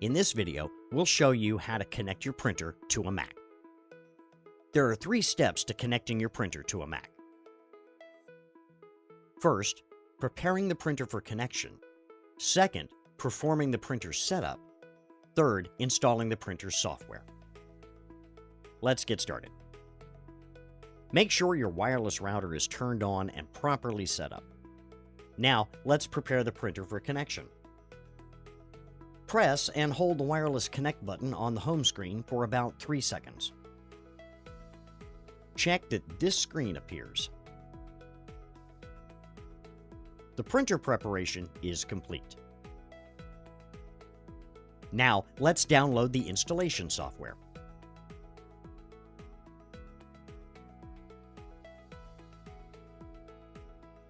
In this video, we'll show you how to connect your printer to a Mac. There are 3 steps to connecting your printer to a Mac. First, preparing the printer for connection. Second, performing the printer's setup. Third, installing the printer's software. Let's get started. Make sure your wireless router is turned on and properly set up. Now, let's prepare the printer for connection. Press and hold the wireless connect button on the home screen for about 3 seconds. Check that this screen appears. The printer preparation is complete. Now, let's download the installation software.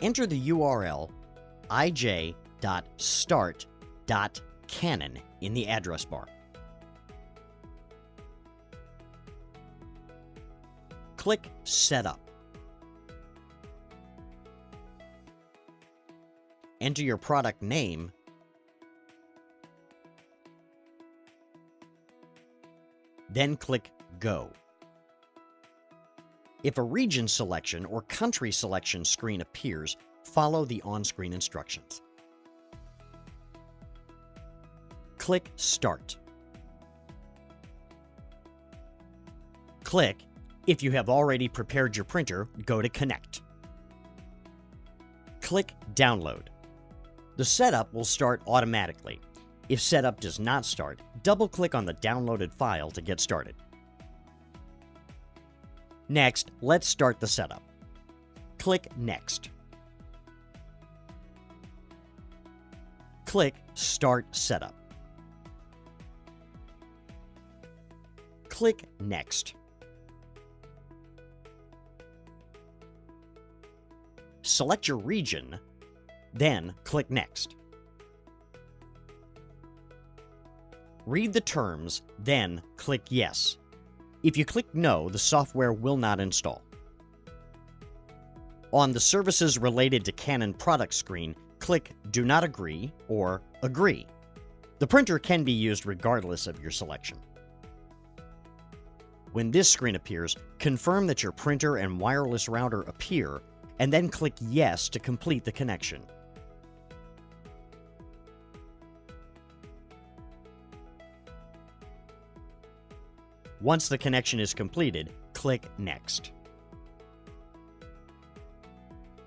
Enter the URL ij.start.canon in the address bar. Click Setup. Enter your product name, then click Go. If a region selection or country selection screen appears, follow the on-screen instructions. Click Start. Click, if you have already prepared your printer, go to Connect. Click Download. The setup will start automatically. If setup does not start, double-click on the downloaded file to get started. Next, let's start the setup. Click Next. Click Start Setup. Click Next. Select your region, then click Next. Read the terms, then click Yes. If you click No, the software will not install. On the Services Related to Canon Product screen, click Do Not Agree or Agree. The printer can be used regardless of your selection. When this screen appears, confirm that your printer and wireless router appear, and then click Yes to complete the connection. Once the connection is completed, click Next.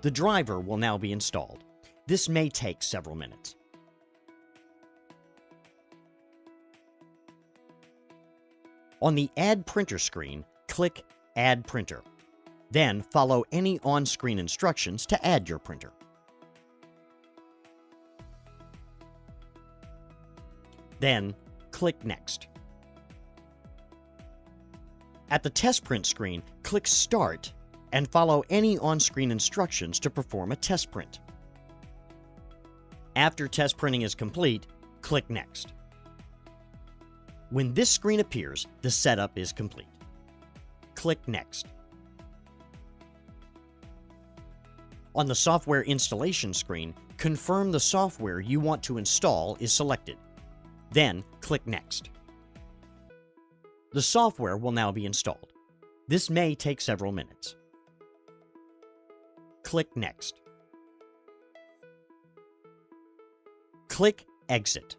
The driver will now be installed. This may take several minutes. On the Add Printer screen, click Add Printer. Then follow any on-screen instructions to add your printer. Then click Next. At the test print screen, click Start and follow any on-screen instructions to perform a test print. After test printing is complete, click Next. When this screen appears, the setup is complete. Click Next. On the software installation screen, confirm the software you want to install is selected. Then click Next. The software will now be installed. This may take several minutes. Click Next. Click Exit.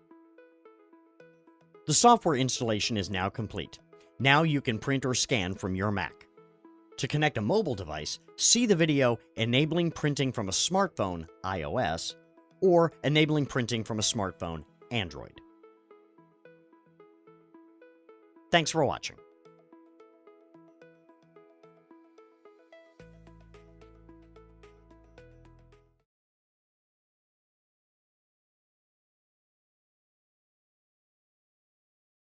The software installation is now complete. Now you can print or scan from your Mac. To connect a mobile device, see the video Enabling Printing from a Smartphone, iOS, or Enabling Printing from a Smartphone, Android. Thanks for watching.